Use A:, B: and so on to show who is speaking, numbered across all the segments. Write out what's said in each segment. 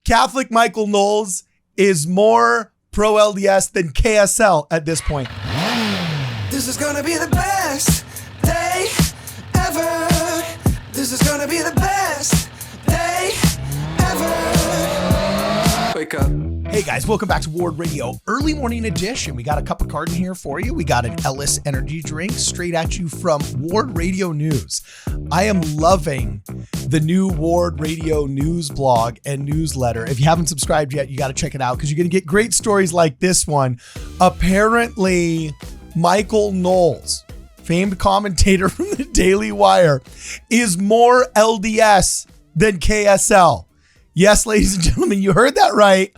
A: Catholic Michael Knowles is more pro LDS than KSL at this point.
B: This is gonna be the best day ever. This is gonna be the best day ever. Wake up.
A: Hey guys, welcome back to Ward Radio Early Morning Edition. We got a cup of carton here for you. We got an Ellis energy drink straight at you from Ward Radio News. I am loving the new Ward Radio News blog and newsletter. If you haven't subscribed yet, you got to check it out because you're going to get great stories like this one. Apparently, Michael Knowles, famed commentator from the Daily Wire, is more LDS than KSL. Yes, ladies and gentlemen, you heard that right.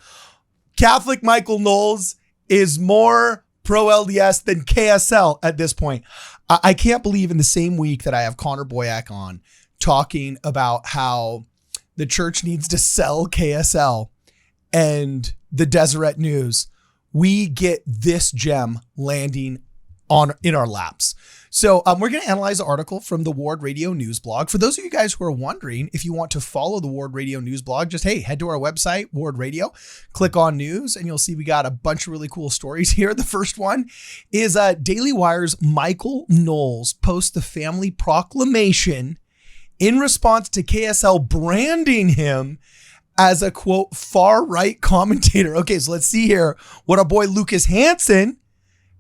A: Catholic Michael Knowles is more pro LDS than KSL at this point. I can't believe in the same week that I have Connor Boyack on talking about how the church needs to sell KSL and the Deseret News, we get this gem landing in our laps. So we're going to analyze the article from the Ward Radio News blog. For those of you guys who are wondering, if you want to follow the Ward Radio News blog, just, head to our website, Ward Radio, click on news, and you'll see we got a bunch of really cool stories here. The first one is Daily Wire's Michael Knowles posts the family proclamation in response to KSL branding him as a, quote, far-right commentator. Okay, so let's see here what our boy Lucas Hansen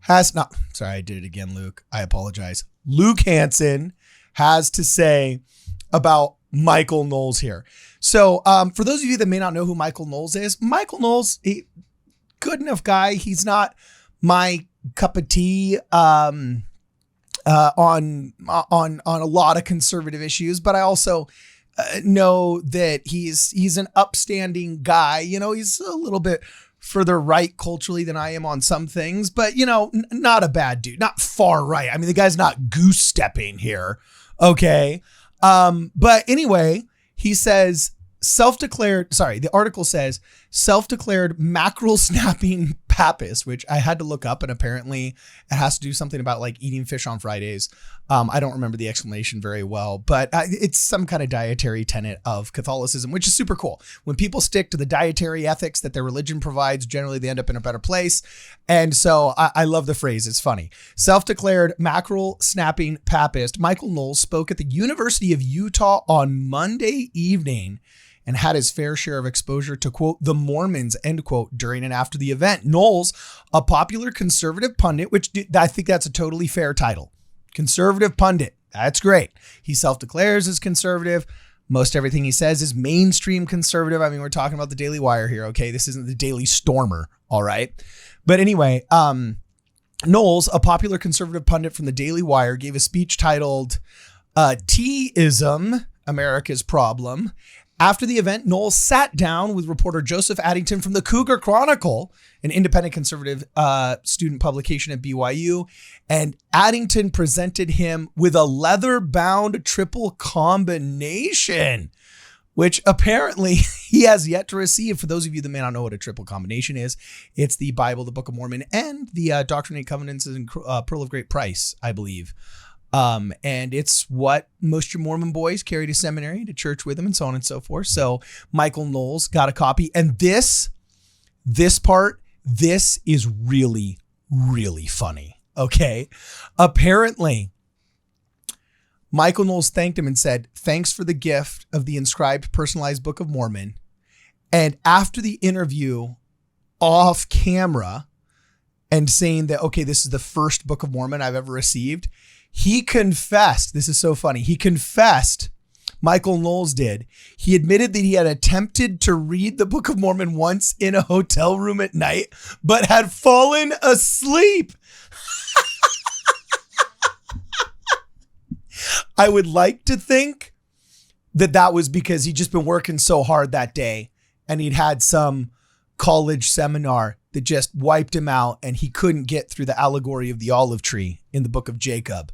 A: I did it again, Luke. I apologize. Luke Hansen has to say about Michael Knowles here. So for those of you that may not know who Michael Knowles is, Michael Knowles, good enough guy. He's not my cup of tea on a lot of conservative issues, but I also know that he's an upstanding guy. You know, he's a little bit further right culturally than I am on some things, but not a bad dude, not far right. I mean, the guy's not goose stepping here. Okay. But anyway, he says the article says self-declared mackerel snapping Papist, which I had to look up, and apparently it has to do something about like eating fish on Fridays. I don't remember the explanation very well, but it's some kind of dietary tenet of Catholicism, which is super cool. When people stick to the dietary ethics that their religion provides, generally they end up in a better place. And so I love the phrase. It's funny. Self-declared mackerel snapping Papist Michael Knowles spoke at the University of Utah on Monday evening and had his fair share of exposure to, quote, the Mormons, end quote, during and after the event. Knowles, a popular conservative pundit, which I think that's a totally fair title. Conservative pundit. That's great. He self-declares as conservative. Most everything he says is mainstream conservative. I mean, we're talking about the Daily Wire here, okay? This isn't the Daily Stormer, all right? But anyway, Knowles, a popular conservative pundit from the Daily Wire, gave a speech titled Tea-ism, America's Problem. After the event, Knowles sat down with reporter Joseph Addington from the Cougar Chronicle, an independent conservative student publication at BYU, and Addington presented him with a leather-bound triple combination, which apparently he has yet to receive. For those of you that may not know what a triple combination is, it's the Bible, the Book of Mormon, and the Doctrine and Covenants and Pearl of Great Price, I believe. And it's what most of your Mormon boys carry to seminary, to church with them, and so on and so forth. So Michael Knowles got a copy. And this is really, really funny. Okay. Apparently, Michael Knowles thanked him and said, thanks for the gift of the inscribed personalized Book of Mormon. And after the interview off camera and saying that, okay, this is the first Book of Mormon I've ever received, he confessed, this is so funny, Michael Knowles did. He admitted that he had attempted to read the Book of Mormon once in a hotel room at night, but had fallen asleep. I would like to think that was because he'd just been working so hard that day and he'd had some college seminar that just wiped him out and he couldn't get through the allegory of the olive tree in the book of Jacob.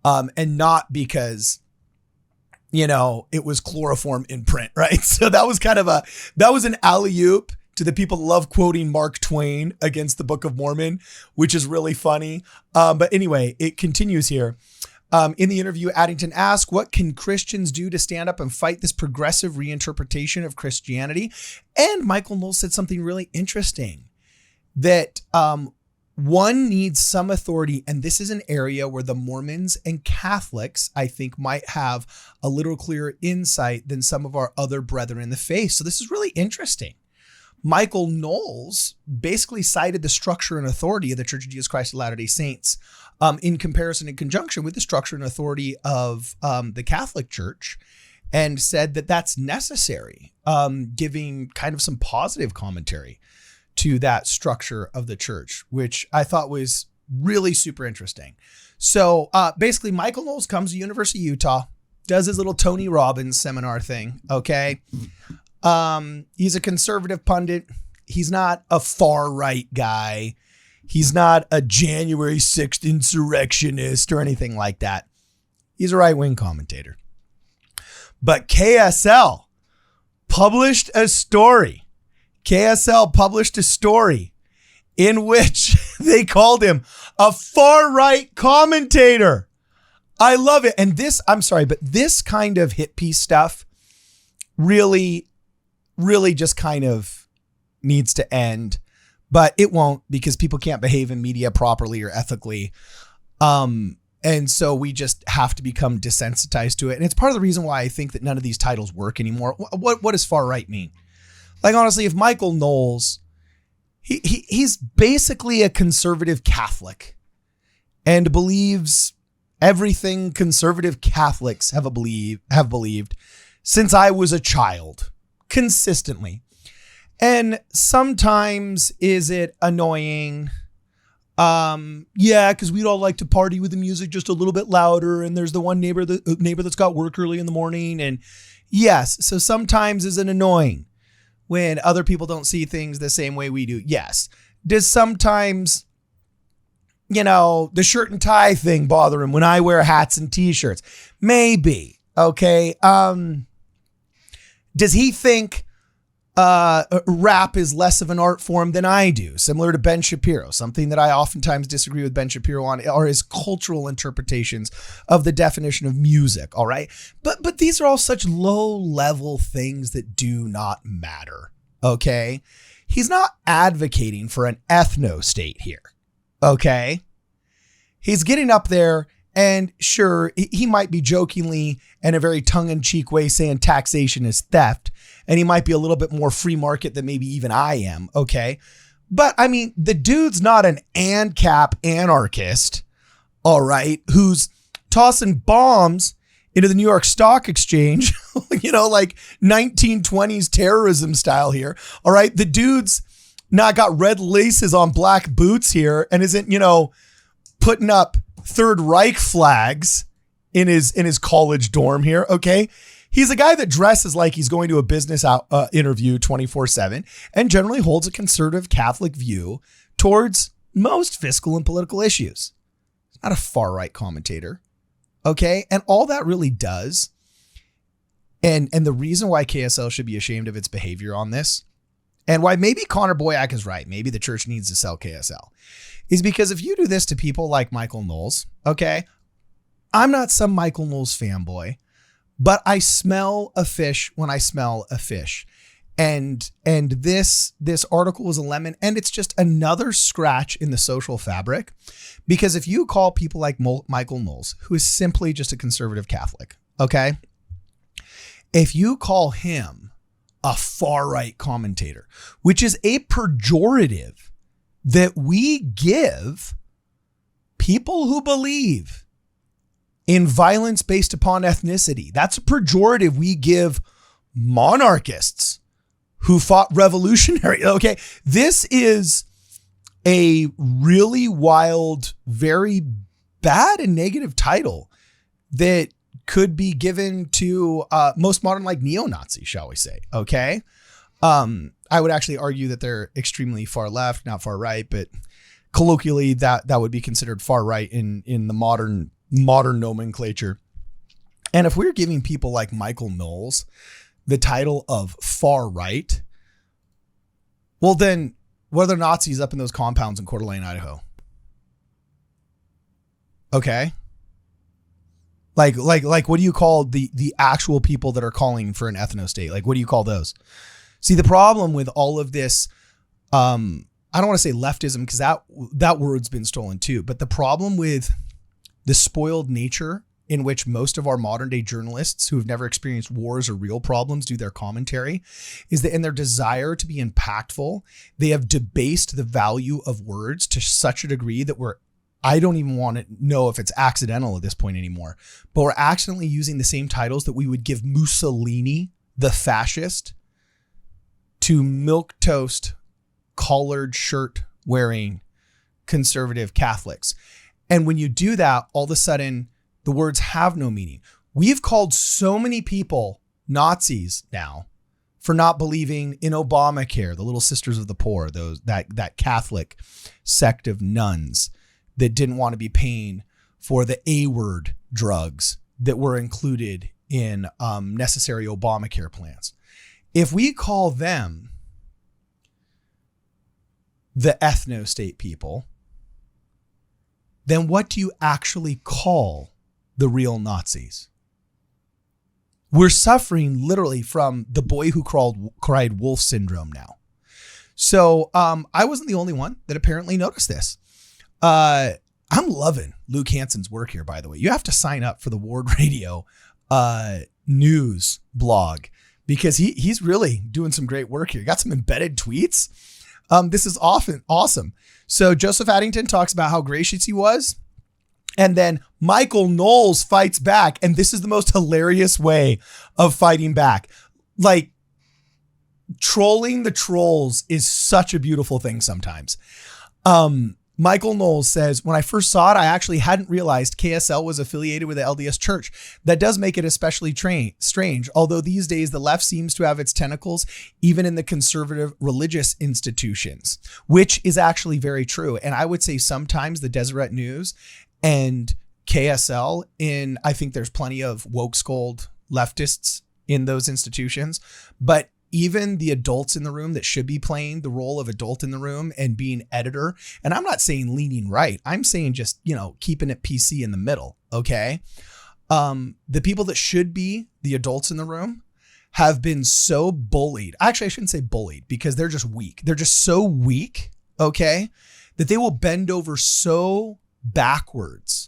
A: And not because, it was chloroform in print, right? So that was an alley-oop to the people that love quoting Mark Twain against the Book of Mormon, which is really funny. But anyway, it continues here. In the interview, Addington asked, what can Christians do to stand up and fight this progressive reinterpretation of Christianity? And Michael Knowles said something really interesting, that one needs some authority. And this is an area where the Mormons and Catholics, I think, might have a little clearer insight than some of our other brethren in the faith. So this is really interesting. Michael Knowles basically cited the structure and authority of the Church of Jesus Christ of Latter-day Saints in comparison, in conjunction with the structure and authority of the Catholic Church, and said that that's necessary, giving kind of some positive commentary to that structure of the church, which I thought was really super interesting. So basically, Michael Knowles comes to University of Utah, does his little Tony Robbins seminar thing, okay? He's a conservative pundit. He's not a far right guy. He's not a January 6th insurrectionist or anything like that. He's a right-wing commentator. But KSL published a story. KSL published a story in which they called him a far-right commentator. I love it. And this, I'm sorry, but this kind of hit piece stuff really just kind of needs to end, but it won't, because people can't behave in media properly or ethically. And so we just have to become desensitized to it. And it's part of the reason why I think that none of these titles work anymore. What does far right mean? Like, honestly, if Michael Knowles, he's basically a conservative Catholic and believes everything conservative Catholics have believed since I was a child, consistently. And sometimes is it annoying? Yeah, because we'd all like to party with the music just a little bit louder, and there's the one neighbor that's got work early in the morning. And yes, so sometimes is it annoying when other people don't see things the same way we do? Yes. Does sometimes, the shirt and tie thing bother him when I wear hats and t-shirts? Maybe. Okay. Does he think rap is less of an art form than I do? Similar to Ben Shapiro, something that I oftentimes disagree with Ben Shapiro on are his cultural interpretations of the definition of music. All right. But these are all such low level things that do not matter. Okay. He's not advocating for an ethno state here. Okay. He's getting up there, and sure, he might be jokingly in a very tongue-in-cheek way saying taxation is theft, and he might be a little bit more free market than maybe even I am, okay? But, I mean, the dude's not an ANCAP anarchist, all right, who's tossing bombs into the New York Stock Exchange, like 1920s terrorism style here, all right? The dude's not got red laces on black boots here and isn't, putting up Third Reich flags in his college dorm here. Okay. He's a guy that dresses like he's going to a business interview 24/7 and generally holds a conservative Catholic view towards most fiscal and political issues. He's not a far right commentator. Okay. And all that really does. And the reason why KSL should be ashamed of its behavior on this, and why maybe Connor Boyack is right, maybe the church needs to sell KSL, is because if you do this to people like Michael Knowles, okay, I'm not some Michael Knowles fanboy, but I smell a fish when I smell a fish. And this article was a lemon, and it's just another scratch in the social fabric, because if you call people like Michael Knowles, who is simply just a conservative Catholic, okay, if you call him a far-right commentator, which is a pejorative that we give people who believe in violence based upon ethnicity. That's a pejorative we give monarchists who fought revolutionary. Okay. This is a really wild, very bad and negative title that could be given to most modern, like neo-Nazi, shall we say. Okay. I would actually argue that they're extremely far left, not far right, but colloquially that would be considered far right in the modern nomenclature. And if we're giving people like Michael Knowles the title of far right, well then what are the Nazis up in those compounds in Coeur d'Alene, Idaho? Okay. Like, what do you call the actual people that are calling for an ethno-state? Like, what do you call those? See, the problem with all of this, I don't want to say leftism because that word's been stolen too, but the problem with the spoiled nature in which most of our modern day journalists who have never experienced wars or real problems do their commentary is that in their desire to be impactful, they have debased the value of words to such a degree that I don't even want to know if it's accidental at this point anymore, but we're accidentally using the same titles that we would give Mussolini, the fascist, to milquetoast, collared shirt wearing conservative Catholics. And when you do that, all of a sudden the words have no meaning. We've called so many people Nazis now for not believing in Obamacare, the Little Sisters of the Poor, that Catholic sect of nuns that didn't want to be paying for the A-word drugs that were included in necessary Obamacare plans. If we call them the ethno-state people, then what do you actually call the real Nazis? We're suffering literally from the boy who cried wolf syndrome now. So I wasn't the only one that apparently noticed this. I'm loving Luke Hanson's work here, by the way. You have to sign up for the WardRadio news blog because he's really doing some great work here. Got some embedded tweets. This is often awesome. So Joseph Addington talks about how gracious he was. And then Michael Knowles fights back. And this is the most hilarious way of fighting back. Like, trolling the trolls is such a beautiful thing sometimes. Michael Knowles says, when I first saw it, I actually hadn't realized KSL was affiliated with the LDS church. That does make it especially strange, although these days the left seems to have its tentacles even in the conservative religious institutions, which is actually very true. And I would say sometimes the Deseret News and KSL I think there's plenty of woke scold leftists in those institutions, but even the adults in the room that should be playing the role of adult in the room and being editor. And I'm not saying leaning right. I'm saying just, keeping it PC in the middle. Okay. The people that should be the adults in the room have been so bullied. Actually, I shouldn't say bullied because they're just weak. They're just so weak. Okay. That they will bend over so backwards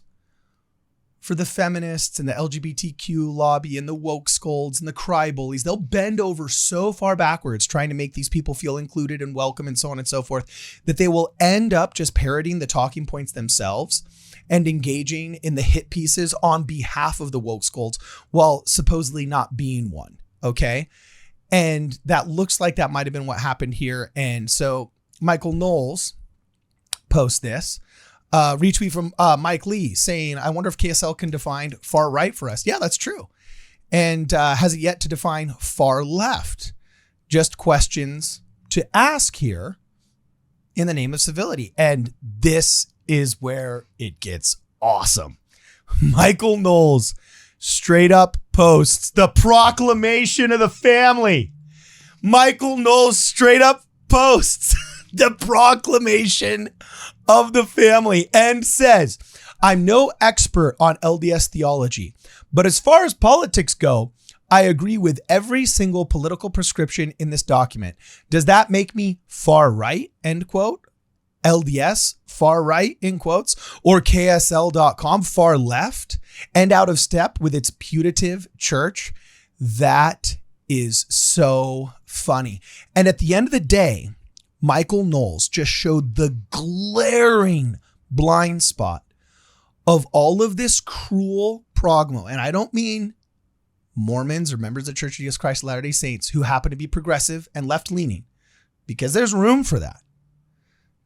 A: for the feminists and the LGBTQ lobby and the woke scolds and the cry bullies. They'll bend over so far backwards trying to make these people feel included and welcome and so on and so forth that they will end up just parroting the talking points themselves and engaging in the hit pieces on behalf of the woke scolds while supposedly not being one. Okay. And that looks like that might've been what happened here. And so Michael Knowles posts this. Retweet from Mike Lee saying, I wonder if KSL can define far right for us. Yeah, that's true. And has it yet to define far left? Just questions to ask here in the name of civility. And this is where it gets awesome. Michael Knowles straight up posts the proclamation of the family. Michael Knowles straight up posts the proclamation of the family and says, I'm no expert on LDS theology, but as far as politics go, I agree with every single political prescription in this document. Does that make me far right? End quote. LDS far right in quotes, or KSL.com far left and out of step with its putative church. That is so funny. And at the end of the day, Michael Knowles just showed the glaring blind spot of all of this cruel progma. And I don't mean Mormons or members of the Church of Jesus Christ of Latter-day Saints who happen to be progressive and left-leaning, because there's room for that.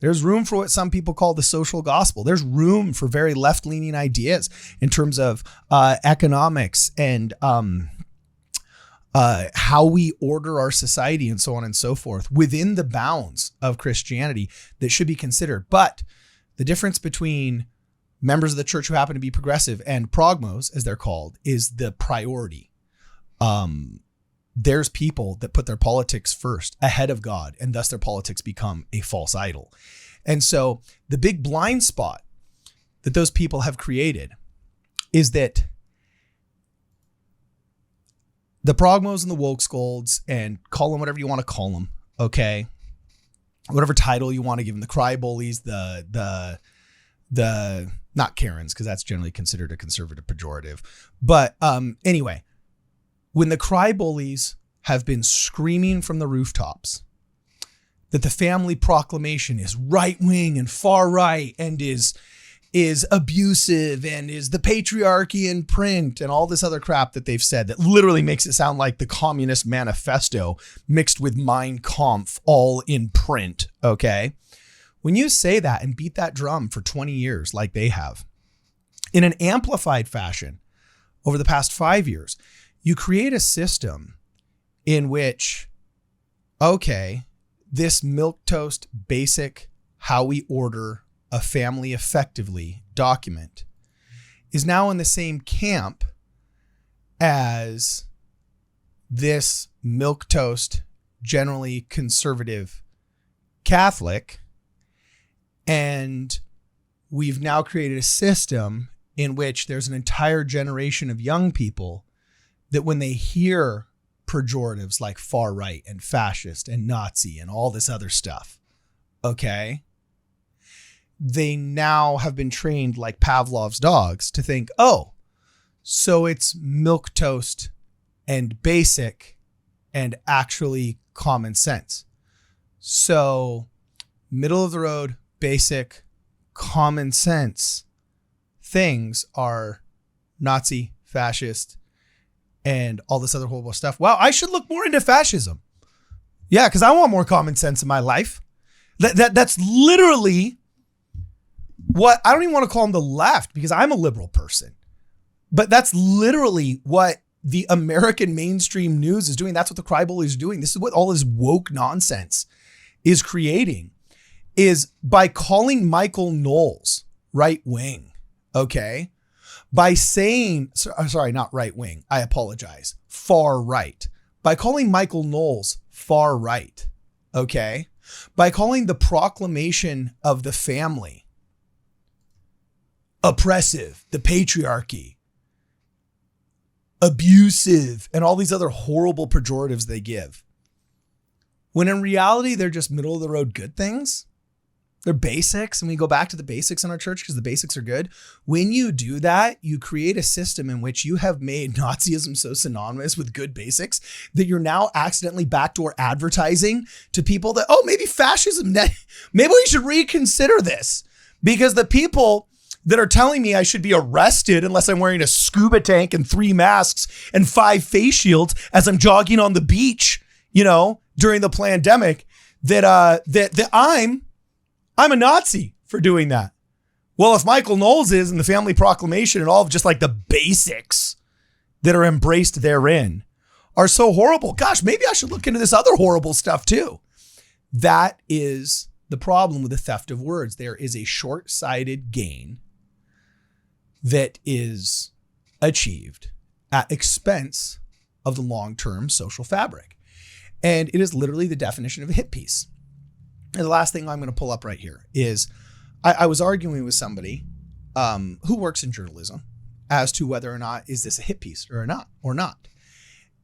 A: There's room for what some people call the social gospel. There's room for very left-leaning ideas in terms of economics and how we order our society and so on and so forth within the bounds of Christianity that should be considered. But the difference between members of the church who happen to be progressive and progmos, as they're called, is the priority. There's people that put their politics first ahead of God, and thus their politics become a false idol. And so the big blind spot that those people have created is that the progmos and the woke scolds, and call them whatever you want to call them. Okay. Whatever title you want to give them, the cry bullies, the not Karens, because that's generally considered a conservative pejorative. But anyway, when the cry bullies have been screaming from the rooftops that the family proclamation is right wing and far right and is abusive and is the patriarchy in print and all this other crap that they've said that literally makes it sound like the Communist Manifesto mixed with Mein Kampf all in print. Okay. When you say that and beat that drum for 20 years, like they have in an amplified fashion over the past 5 years, you create a system in which, okay, this milquetoast basic how we order a family effectively document is now in the same camp as this milquetoast generally conservative Catholic. And we've now created a system in which there's an entire generation of young people that when they hear pejoratives like far right and fascist and Nazi and all this other stuff, okay, they now have been trained like Pavlov's dogs to think, oh, so it's milquetoast and basic and actually common sense. So middle of the road, basic, common sense things are Nazi, fascist, and all this other horrible stuff. Wow, I should look more into fascism. Yeah, because I want more common sense in my life. That's literally what, I don't even want to call them the left because I'm a liberal person. But that's literally what the American mainstream news is doing. That's what the cry bullies are doing. This is what all this woke nonsense is creating, is by calling Michael Knowles right wing, okay? By saying, sorry, not right wing, I apologize, far right. By calling Michael Knowles far right, okay? By calling the proclamation of the family oppressive, the patriarchy, abusive, and all these other horrible pejoratives they give. When in reality, they're just middle of the road good things. They're basics, and we go back to the basics in our church because the basics are good. When you do that, you create a system in which you have made Nazism so synonymous with good basics that you're now accidentally backdoor advertising to people that, oh, maybe fascism, maybe we should reconsider this, because the people that are telling me I should be arrested unless I'm wearing a scuba tank and 3 masks and 5 face shields as I'm jogging on the beach, you know, during the pandemic, that I'm a Nazi for doing that. Well, if Michael Knowles is, and the family proclamation and all of just like the basics that are embraced therein are so horrible, gosh, maybe I should look into this other horrible stuff too. That is the problem with the theft of words. There is a short-sighted gain that is achieved at expense of the long-term social fabric. And it is literally the definition of a hit piece. And the last thing I'm going to pull up right here is I was arguing with somebody who works in journalism as to whether or not is this a hit piece or not.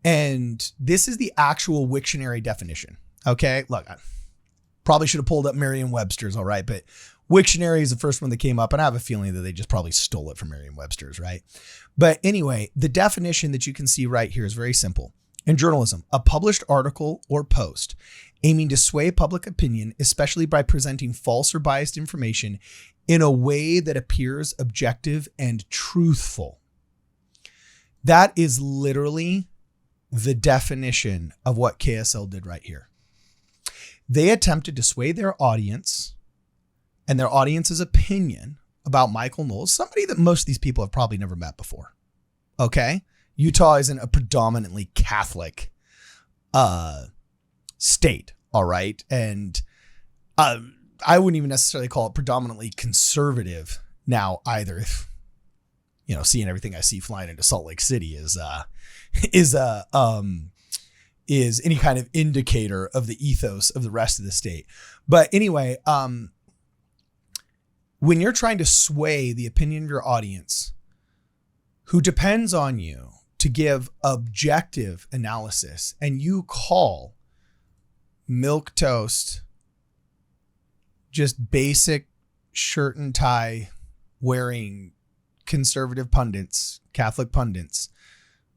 A: And this is the actual Wiktionary definition. Okay, look, I probably should have pulled up Merriam-Webster's, all right, but Wiktionary is the first one that came up, and I have a feeling that they just probably stole it from Merriam-Webster's, right? But anyway, the definition that you can see right here is very simple. In journalism, a published article or post aiming to sway public opinion, especially by presenting false or biased information in a way that appears objective and truthful. That is literally the definition of what KSL did right here. They attempted to sway their audience and their audience's opinion about Michael Knowles, somebody that most of these people have probably never met before. Okay? Utah isn't a predominantly Catholic state, all right? And I wouldn't even necessarily call it predominantly conservative now either. If, you know, seeing everything I see flying into Salt Lake City is any kind of indicator of the ethos of the rest of the state. But anyway, when you're trying to sway the opinion of your audience, who depends on you to give objective analysis, and you call milquetoast just basic shirt and tie wearing conservative pundits, Catholic pundits,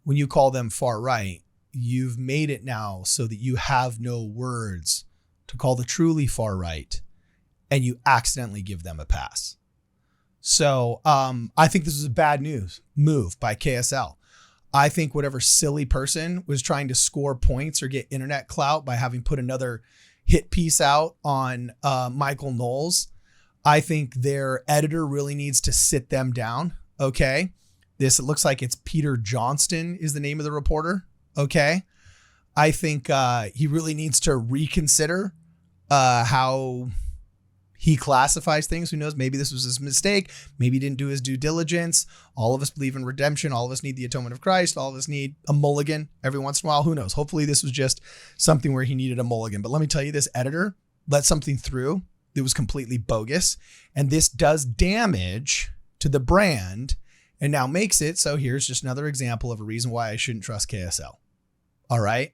A: when you call them far right, you've made it now so that you have no words to call the truly far right, and you accidentally give them a pass. So I think this is a bad news move by KSL. I think whatever silly person was trying to score points or get internet clout by having put another hit piece out on Michael Knowles, I think their editor really needs to sit them down. Okay. It looks like it's Peter Johnston is the name of the reporter. Okay. I think he really needs to reconsider how he classifies things. Who knows? Maybe this was his mistake. Maybe he didn't do his due diligence. All of us believe in redemption. All of us need the atonement of Christ. All of us need a mulligan every once in a while. Who knows? Hopefully this was just something where he needed a mulligan. But let me tell you, this editor let something through that was completely bogus. And this does damage to the brand and now makes it so here's just another example of a reason why I shouldn't trust KSL. All right.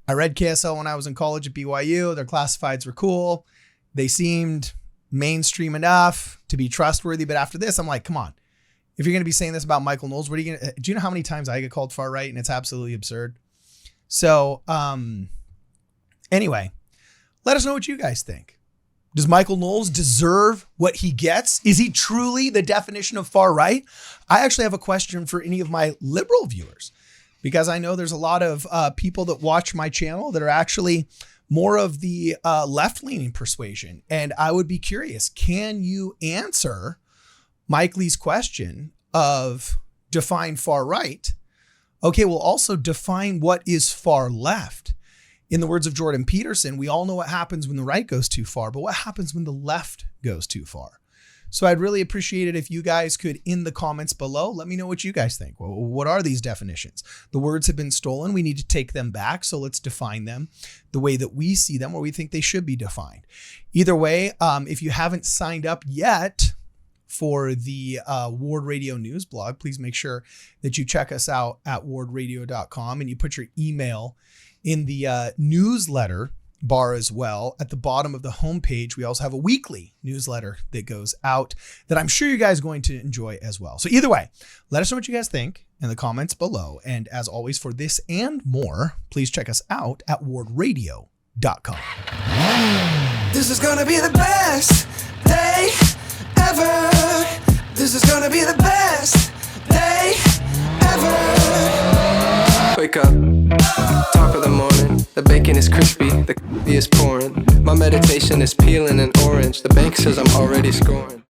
A: I read KSL when I was in college at BYU. Their classifieds were cool. They seemed mainstream enough to be trustworthy. But after this, I'm like, come on. If you're going to be saying this about Michael Knowles, what are you going to, do you know how many times I get called far right? And it's absolutely absurd. So anyway, let us know what you guys think. Does Michael Knowles deserve what he gets? Is he truly the definition of far right? I actually have a question for any of my liberal viewers, because I know there's a lot of people that watch my channel that are actually more of the left-leaning persuasion. And I would be curious, can you answer Mike Lee's question of define far right? Okay, well, also define what is far left. In the words of Jordan Peterson, we all know what happens when the right goes too far, but what happens when the left goes too far? So I'd really appreciate it if you guys could, in the comments below, let me know what you guys think. Well, what are these definitions? The words have been stolen. We need to take them back. So let's define them the way that we see them, or we think they should be defined. Either way, if you haven't signed up yet for the Ward Radio news blog, please make sure that you check us out at wardradio.com and you put your email in the newsletter bar as well. At the bottom of the homepage, we also have a weekly newsletter that goes out that I'm sure you guys are going to enjoy as well. So either way, let us know what you guys think in the comments below. And as always, for this and more, please check us out at wardradio.com.
B: This is gonna be the best day ever. This is gonna be the best day ever. Wake up, top of the morning. The bacon is crispy, the coffee is pouring. My meditation is peeling an orange. The bank says I'm already scoring.